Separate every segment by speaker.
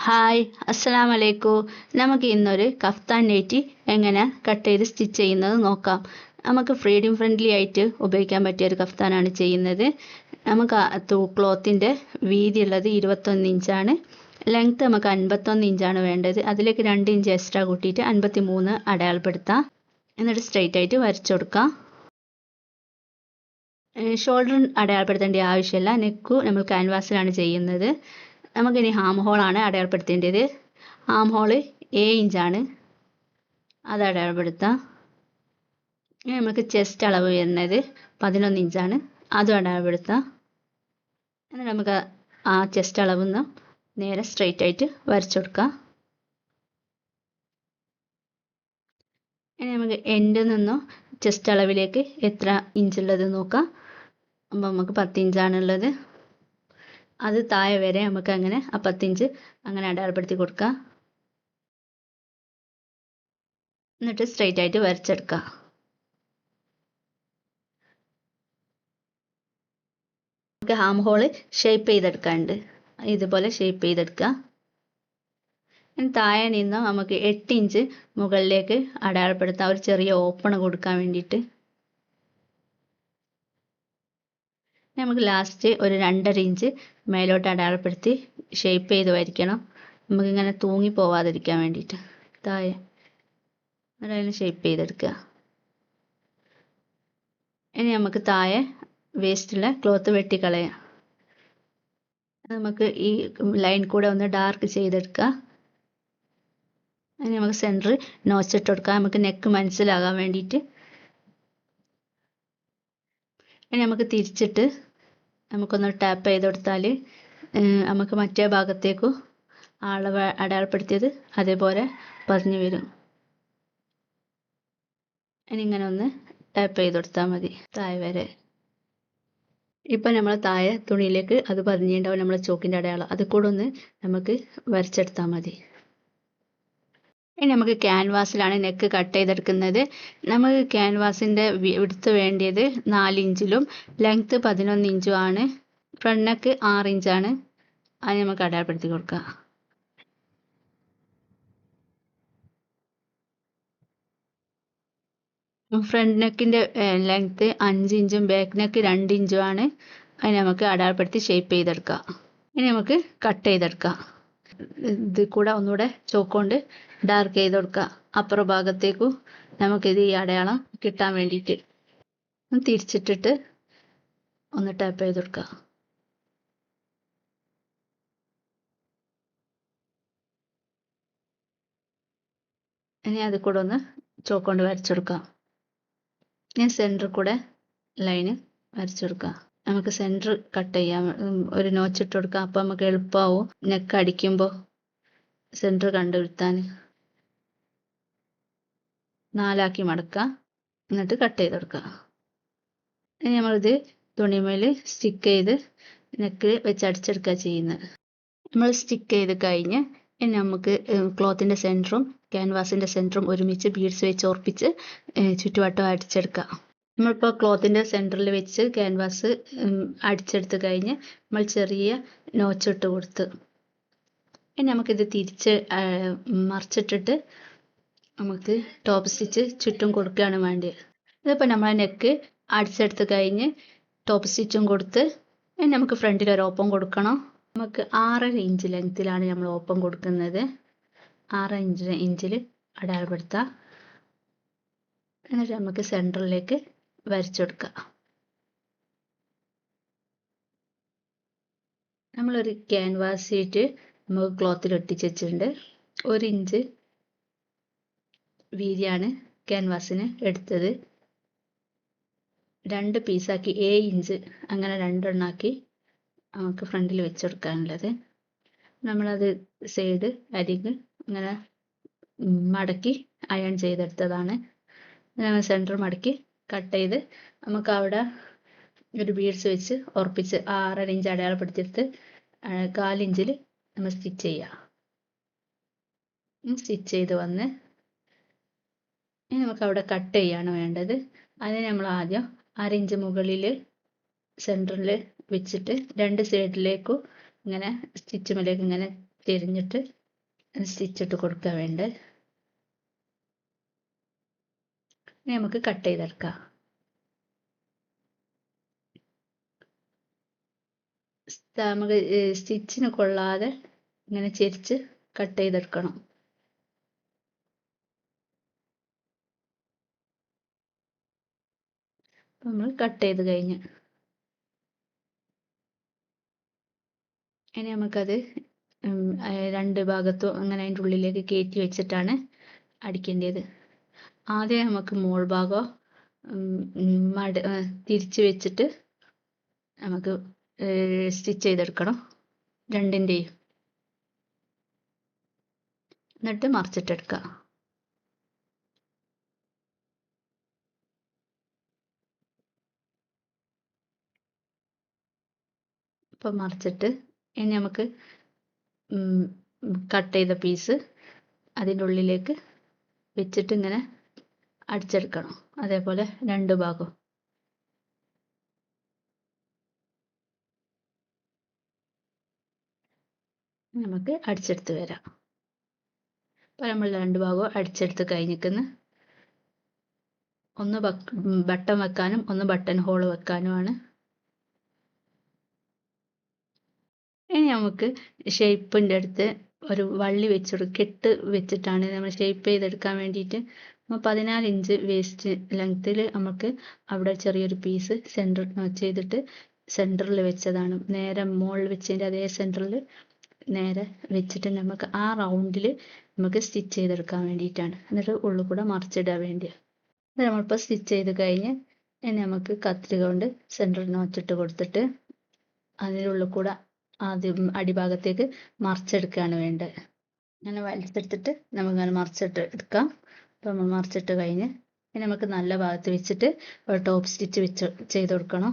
Speaker 1: Hi, അസ്സലാമു അലൈക്കും. നമുക്ക് ഇന്നൊരു കഫ്താൻ നൈറ്റി എങ്ങനെ കട്ട് ചെയ്ത് സ്റ്റിച്ച് ചെയ്യുന്നത് നോക്കാം. നമുക്ക് ഫ്രീഡം ഫ്രണ്ട്ലി ആയിട്ട് ഉപയോഗിക്കാൻ പറ്റിയ ഒരു കഫ്താനാണ് ചെയ്യുന്നത്. നമുക്ക് ക്ലോത്തിൻ്റെ വീതിയുള്ളത് 21 ഇഞ്ചാണ്. ലെങ്ത്ത് നമുക്ക് 51 ഇഞ്ചാണ് വേണ്ടത്. അതിലേക്ക് 2 ഇഞ്ച് എക്സ്ട്രാ കൂട്ടിയിട്ട് 53 അടയാളപ്പെടുത്താം. എന്നിട്ട് സ്ട്രെയിറ്റ് ആയിട്ട് വരച്ചു കൊടുക്കാം. ഷോൾഡർ അടയാളപ്പെടുത്തേണ്ട ആവശ്യമില്ല. നെക്ക് നമ്മൾ ക്യാൻവാസിലാണ് ചെയ്യുന്നത്. നമുക്കിനി ഹാം ഹോളാണ് അടയാളപ്പെടുത്തേണ്ടത്. ഹാം ഹോള് 7 ഇഞ്ചാണ്, അത് അടയാളപ്പെടുത്താം. ഇനി നമുക്ക് ചെസ്റ്റ് അളവ് വരുന്നത് 11 ഇഞ്ചാണ്, അതും അടയാളപ്പെടുത്താം. എന്നിട്ട് നമുക്ക് ആ ചെസ്റ്റ് അളവിൽ നിന്ന് നേരെ സ്ട്രെയിറ്റ് ആയിട്ട് വരച്ചു കൊടുക്കാം. ഇനി നമുക്ക് എൻഡിൽ നിന്നും ചെസ്റ്റ് അളവിലേക്ക് എത്ര ഇഞ്ചുള്ളത് നോക്കാം. അപ്പോൾ നമുക്ക് 10 ഇഞ്ചാണുള്ളത്. അത് താഴെ വരെ നമുക്ക് അങ്ങനെ ആ 10 ഇഞ്ച് അങ്ങനെ അടയാളപ്പെടുത്തി കൊടുക്കാം. എന്നിട്ട് സ്ട്രെയിറ്റ് ആയിട്ട് വരച്ചെടുക്കാം. നമുക്ക് ഹാം ഹോള് ഷേപ്പ് ചെയ്തെടുക്കാനുണ്ട്. ഇതുപോലെ ഷേപ്പ് ചെയ്തെടുക്കുക. താഴെ നിന്ന് നമുക്ക് 8 ഇഞ്ച് മുകളിലേക്ക് അടയാളപ്പെടുത്താം, ഒരു ചെറിയ ഓപ്പൺ കൊടുക്കാൻ വേണ്ടിയിട്ട്. നമുക്ക് ലാസ്റ്റ് ഒരു 2.5 ഇഞ്ച് മേലോട്ട് അടയാളപ്പെടുത്തി ഷേപ്പ് ചെയ്ത് വരയ്ക്കണം. നമുക്കിങ്ങനെ തൂങ്ങി പോവാതിരിക്കാൻ വേണ്ടിയിട്ട് താഴെ അതിന് ഷേപ്പ് ചെയ്തെടുക്കുക. ഇനി നമുക്ക് താഴെ വേസ്റ്റുള്ള ക്ലോത്ത് വെട്ടിക്കളയാം. നമുക്ക് ഈ ലൈൻ കൂടെ ഒന്ന് ഡാർക്ക് ചെയ്തെടുക്കാം. ഇനി നമുക്ക് സെൻറ്റർ നോച്ചിട്ട് കൊടുക്കാം, നമുക്ക് നെക്ക് മനസ്സിലാകാൻ വേണ്ടിയിട്ട്. ഇനി നമുക്ക് തിരിച്ചിട്ട് നമുക്കൊന്ന് ടാപ്പ് ചെയ്ത് കൊടുത്താൽ നമുക്ക് മറ്റേ ഭാഗത്തേക്കും അളവ് അടയാളപ്പെടുത്തിയത് അതേപോലെ പതിഞ്ഞു വരും. ഇനി ഇങ്ങനെ ഒന്ന് ടാപ്പ് ചെയ്ത് കൊടുത്താൽ മതി താഴെ വരെ. ഇപ്പം നമ്മൾ താഴെ തുണിയിലേക്ക് അത് പതിഞ്ഞിട്ടുണ്ടാവും നമ്മളെ ചോക്കിൻ്റെ അടയാളം, അത് കൂടെ ഒന്ന് നമുക്ക് വരച്ചെടുത്താൽ മതി. ഇനി നമുക്ക് ക്യാൻവാസിലാണ് നെക്ക് കട്ട് ചെയ്തെടുക്കുന്നത്. നമുക്ക് ക്യാൻവാസിൻ്റെ വിഡ്ത്ത് വേണ്ടിയത് 4 ഇഞ്ചിലും ലെങ്ത്ത് 11 ഇഞ്ചും ആണ്. ഫ്രണ്ട് നെക്ക് 6 ഇഞ്ചാണ്. അത് നമുക്ക് അടയാളപ്പെടുത്തി കൊടുക്കാം. ഫ്രണ്ട് നെക്കിൻ്റെ ലെങ്ത്ത് 5 ഇഞ്ചും ബാക്ക് നെക്ക് 2 ഇഞ്ചും ആണ്. അത് നമുക്ക് അടയാളപ്പെടുത്തി ഷേപ്പ് ചെയ്തെടുക്കാം. ഇനി നമുക്ക് കട്ട് ചെയ്തെടുക്കാം. ഇത് കൂടെ ഒന്നുകൂടെ ചോക്ക് കൊണ്ട് ഡാർക്ക് ചെയ്ത് കൊടുക്കുക. അപ്പുറ ഭാഗത്തേക്കും നമുക്കിത് ഈ അടയാളം കിട്ടാൻ വേണ്ടിയിട്ട് തിരിച്ചിട്ടിട്ട് ഒന്ന് ടാപ്പ് ചെയ്ത് കൊടുക്കുക. ഇനി അത് കൂടെ ഒന്ന് ചോക്ക് കൊണ്ട് വരച്ചു കൊടുക്കാം. ഞാൻ സെൻറ്ററിൽ കൂടെ ലൈന് വരച്ചു കൊടുക്കാം. നമുക്ക് സെൻറ്റർ കട്ട് ചെയ്യാം, ഒരു നോച്ചിട്ട് കൊടുക്കാം. അപ്പോൾ നമുക്ക് എളുപ്പമാവും നെക്ക് അടിക്കുമ്പോൾ സെൻറ്റർ കണ്ടുപിടുത്താൻ. 4 മടക്കുക, എന്നിട്ട് കട്ട് ചെയ്ത് കൊടുക്കുക. ഇനി നമ്മളിത് തുണിമേൽ സ്റ്റിക്ക് ചെയ്ത് നെക്ക് വെച്ച് അടിച്ചെടുക്കുക ചെയ്യുന്നത്. നമ്മൾ സ്റ്റിക്ക് ചെയ്ത് കഴിഞ്ഞ് ഇനി നമുക്ക് ക്ലോത്തിൻ്റെ സെൻറ്ററും ക്യാൻവാസിൻ്റെ സെൻറ്ററും ഒരുമിച്ച് ബീഡ്സ് വെച്ച് ഉറപ്പിച്ച് ചുറ്റുവട്ടം അടിച്ചെടുക്കുക. നമ്മളിപ്പോൾ ക്ലോത്തിൻ്റെ സെൻറ്ററിൽ വെച്ച് ക്യാൻവാസ് അടിച്ചെടുത്ത് കഴിഞ്ഞ് നമ്മൾ ചെറിയ നോച്ചിട്ട് കൊടുത്ത് ഇനി നമുക്കിത് തിരിച്ച് മറിച്ചിട്ടിട്ട് നമുക്ക് ടോപ്പ് സ്റ്റിച്ച് ചുറ്റും കൊടുക്കുകയാണ് വേണ്ടത്. ഇതിപ്പോൾ നമ്മളെ നെക്ക് അടിച്ചെടുത്ത് കഴിഞ്ഞ് ടോപ്പ് സ്റ്റിച്ചും കൊടുത്ത് ഇനി നമുക്ക് ഫ്രണ്ടിൽ ഒരു ഓപ്പൺ കൊടുക്കണം. നമുക്ക് 6.5 ഇഞ്ച് ലെങ്ത്തിലാണ് നമ്മൾ ഓപ്പൺ കൊടുക്കുന്നത്. 6 ഇഞ്ചിൽ അടയാളപ്പെടുത്താം. എന്നിട്ട് നമുക്ക് സെൻറ്ററിലേക്ക് വരച്ചു കൊടുക്കാം. നമ്മളൊരു ക്യാൻവാസ് ഷീറ്റ് നമുക്ക് ക്ലോത്തിൽ ഒട്ടിച്ച് വെച്ചിട്ടുണ്ട്. 1 ഇഞ്ച് വീതിയാണ് ക്യാൻവാസിന് എടുത്തത്. 2 പീസാക്കി 7 ഇഞ്ച് അങ്ങനെ 2 എണ്ണാക്കി നമുക്ക് ഫ്രണ്ടിൽ വെച്ച് കൊടുക്കാനുള്ളത്. നമ്മളത് സൈഡ് അരിക് ഇങ്ങനെ മടക്കി അയൺ ചെയ്തെടുത്തതാണ്. നമ്മൾ സെൻറ്റർ മടക്കി കട്ട് ചെയ്ത് നമുക്ക് അവിടെ ഒരു ബീഡ്സ് വെച്ച് ഉറപ്പിച്ച് 6.5 ഇഞ്ച് അടയാളപ്പെടുത്തിയെടുത്ത് 4 ഇഞ്ചിൽ നമ്മൾ സ്റ്റിച്ച് ചെയ്യുക. സ്റ്റിച്ച് ചെയ്ത് വന്ന് ഇനി നമുക്ക് അവിടെ കട്ട് ചെയ്യാണ് വേണ്ടത്. അതിന് നമ്മൾ ആദ്യം 1/2 ഇഞ്ച് മുകളിൽ സെൻറ്ററിൽ വെച്ചിട്ട് 2 സൈഡിലേക്കും ഇങ്ങനെ സ്റ്റിച്ചുമേലേക്ക് ഇങ്ങനെ തിരിഞ്ഞിട്ട് സ്റ്റിച്ച് ഇട്ട് കൊടുക്കാൻ വേണ്ടേ. ഇനി നമുക്ക് കട്ട് ചെയ്തെടുക്കാം. നമുക്ക് സ്റ്റിച്ചിന് കൊള്ളാതെ ഇങ്ങനെ ചെരിച്ച് കട്ട് ചെയ്തെടുക്കണം. നമ്മൾ കട്ട് ചെയ്ത് കഴിഞ്ഞ് ഇനി നമുക്കത് രണ്ട് ഭാഗത്തും അങ്ങനെ അതിൻ്റെ ഉള്ളിലേക്ക് കയറ്റി വെച്ചിട്ടാണ് അടിക്കേണ്ടത്. ആദ്യം നമുക്ക് മോൾ ഭാഗം തിരിച്ച് വെച്ചിട്ട് നമുക്ക് സ്റ്റിച്ച് ചെയ്തെടുക്കണം രണ്ടിൻ്റെയും. എന്നിട്ട് മറിച്ചിട്ടെടുക്കാം. ഇപ്പം മറിച്ചിട്ട് ഇനി നമുക്ക് കട്ട് ചെയ്ത പീസ് അതിൻ്റെ ഉള്ളിലേക്ക് വെച്ചിട്ട് ഇങ്ങനെ അടിച്ചെടുക്കണം. അതേപോലെ രണ്ട് ഭാഗവും. നമുക്ക് അടിച്ചെടുത്ത് വരാം. അപ്പോൾ നമ്മൾ രണ്ട് ഭാഗവും അടിച്ചെടുത്ത് കഴിഞ്ഞിരിക്കുന്നു. ഒന്ന് ബട്ടൺ വെക്കാനും ഒന്ന് ബട്ടൺ ഹോൾ വെക്കാനുമാണ്. ഇനി നമുക്ക് ഷേപ്പിൻ്റെ അടുത്ത് ഒരു വള്ളി വെച്ചെടുക്കും. കെട്ട് വെച്ചിട്ടാണ് നമ്മൾ ഷേപ്പ് ചെയ്തെടുക്കാൻ വേണ്ടിയിട്ട്. 14 ഇഞ്ച് വേസ്റ്റ് ലെങ്ത്തിൽ നമുക്ക് അവിടെ ചെറിയൊരു പീസ് സെൻറ്റർ ചെയ്തിട്ട് സെൻറ്ററിൽ വെച്ചതാണ്. നേരെ മുകളിൽ വെച്ചതിൻ്റെ അതേ സെൻറ്ററിൽ നേരെ വെച്ചിട്ട് നമുക്ക് ആ റൗണ്ടിൽ നമുക്ക് സ്റ്റിച്ച് ചെയ്തെടുക്കാൻ വേണ്ടിയിട്ടാണ്. എന്നിട്ട് ഉള്ളിൽ കൂടെ മറിച്ചിടാൻ വേണ്ടി. അത് നമ്മളിപ്പോൾ സ്റ്റിച്ച് ചെയ്ത് കഴിഞ്ഞ് ഇനി നമുക്ക് കത്രിക കൊണ്ട് സെൻറ്ററിൽ നോച്ചിട്ട് കൊടുത്തിട്ട് അതിനുള്ളിൽ കൂടെ ആദ്യം അടിഭാഗത്തേക്ക് മറിച്ചെടുക്കുകയാണ് വേണ്ടത്. അങ്ങനെ വലിച്ചെടുത്തിട്ട് നമുക്കങ്ങനെ മറിച്ചിട്ട് എടുക്കാം. അപ്പോൾ നമ്മൾ മറിച്ചിട്ട് കഴിഞ്ഞ് ഇനി നമുക്ക് നല്ല ഭാഗത്ത് വെച്ചിട്ട് ഒരു ടോപ്പ് സ്റ്റിച്ച് ചെയ്ത് കൊടുക്കണം.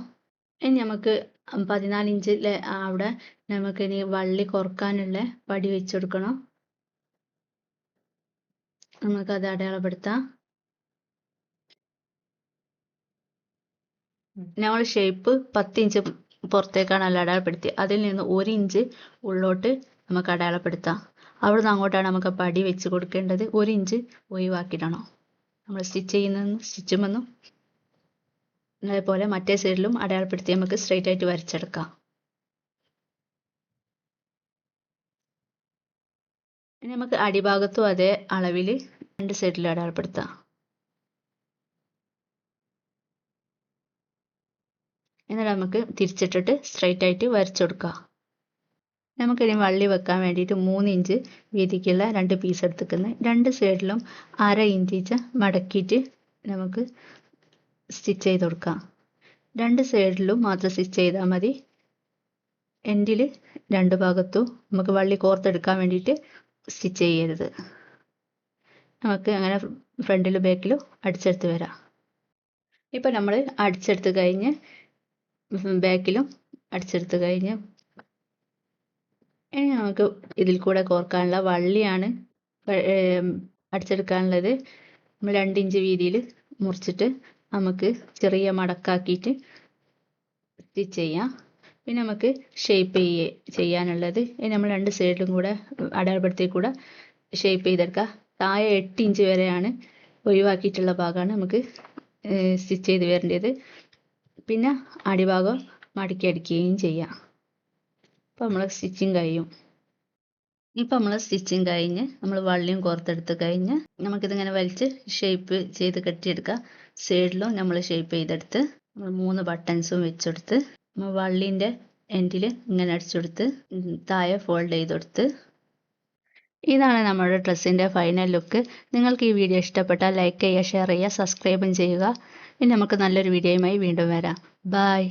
Speaker 1: ഇനി നമുക്ക് 14 ഇഞ്ചിലെ അവിടെ നമുക്കിനി വള്ളി കുറക്കാനുള്ള പടി വെച്ച് കൊടുക്കണം. നമുക്കത് അടയാളപ്പെടുത്താം. നമ്മൾ ഷേപ്പ് 10 ഇഞ്ച് പുറത്തേക്കാണല്ലോ അടയാളപ്പെടുത്തി. അതിൽ നിന്ന് 1 ഇഞ്ച് ഉള്ളോട്ട് നമുക്ക് അടയാളപ്പെടുത്താം. അവിടെ നിന്ന് അങ്ങോട്ടാണ് നമുക്ക് പടി വെച്ച് കൊടുക്കേണ്ടത്. 1 ഇഞ്ച് ഒഴിവാക്കിയിടണം നമ്മൾ സ്റ്റിച്ചുമെന്നും. അതേപോലെ മറ്റേ സൈഡിലും അടയാളപ്പെടുത്തി നമുക്ക് സ്ട്രെയിറ്റ് ആയിട്ട് വരച്ചെടുക്കാം. ഇനി നമുക്ക് അടിഭാഗത്തും അതേ അളവിൽ രണ്ട് സൈഡിലും അടയാളപ്പെടുത്താം. എന്നിട്ട് നമുക്ക് തിരിച്ചിട്ടിട്ട് സ്ട്രെയിറ്റ് ആയിട്ട് വരച്ചു കൊടുക്കാം. നമുക്കിനി വള്ളി വെക്കാൻ വേണ്ടിയിട്ട് 3 ഇഞ്ച് വീതിക്കുള്ള 2 പീസ് എടുത്തിരിക്കുന്നത്. രണ്ട് സൈഡിലും 1/2 ഇഞ്ച് വീതം മടക്കിയിട്ട് നമുക്ക് സ്റ്റിച്ച് ചെയ്ത് കൊടുക്കാം. രണ്ട് സൈഡിലും മാത്രം സ്റ്റിച്ച് ചെയ്താൽ മതി. എൻഡിൽ രണ്ട് ഭാഗത്തും നമുക്ക് വള്ളി കോർത്തെടുക്കാൻ വേണ്ടിയിട്ട് സ്റ്റിച്ച് ചെയ്യരുത്. നമുക്ക് അങ്ങനെ ഫ്രണ്ടിലും ബാക്കിലും അടിച്ചെടുത്ത് വരാം. ഇപ്പോൾ നമ്മൾ അടിച്ചെടുത്ത് കഴിഞ്ഞ് ബാക്കിലും അടിച്ചെടുത്ത് കഴിഞ്ഞ് ഇനി നമുക്ക് ഇതിൽ കൂടെ കോർക്കാനുള്ള വള്ളിയാണ് അടിച്ചെടുക്കാനുള്ളത്. നമ്മൾ 2 ഇഞ്ച് വീതിയിൽ മുറിച്ചിട്ട് നമുക്ക് ചെറിയ മടക്കാക്കിയിട്ട് സ്റ്റിച്ച് ചെയ്യാം. പിന്നെ നമുക്ക് ഷേപ്പ് ചെയ്യാനുള്ളത് നമ്മൾ രണ്ട് സൈഡിലും കൂടെ അടയാളപ്പെടുത്തി കൂടെ ഷേപ്പ് ചെയ്തെടുക്കുക. താഴെ 8 ഇഞ്ച് വരെയാണ് ഒഴിവാക്കിയിട്ടുള്ള ഭാഗമാണ് നമുക്ക് സ്റ്റിച്ച് ചെയ്ത് വരേണ്ടത്. പിന്നെ അടിഭാഗം മടക്കി അടിക്കുകയും ചെയ്യാം. അപ്പോൾ നമ്മൾ സ്റ്റിച്ചിങ് കഴിയും. ഇപ്പോൾ നമ്മൾ സ്റ്റിച്ചിങ് കഴിഞ്ഞ് നമ്മൾ വള്ളിയും കോർത്തെടുത്ത് കഴിഞ്ഞ് നമുക്കിതിങ്ങനെ വലിച്ച് ഷേപ്പ് ചെയ്ത് കെട്ടിയെടുക്കാം. സൈഡിലും നമ്മൾ ഷേപ്പ് ചെയ്തെടുത്ത് നമ്മൾ 3 ബട്ടൺസും വെച്ചെടുത്ത് നമ്മൾ വള്ളീൻ്റെ എൻഡിൽ ഇങ്ങനെ അടിച്ചെടുത്ത് താഴെ ഫോൾഡ് ചെയ്തെടുത്ത് ഇതാണ് നമ്മുടെ ഡ്രസ്സിൻ്റെ ഫൈനൽ ലുക്ക്. നിങ്ങൾക്ക് ഈ വീഡിയോ ഇഷ്ടപ്പെട്ടാൽ ലൈക്ക് ചെയ്യുക, ഷെയർ ചെയ്യുക, സബ്സ്ക്രൈബും ചെയ്യുക. ഇനി നമുക്ക് നല്ലൊരു വീഡിയോയുമായി വീണ്ടും വരാം. ബൈ.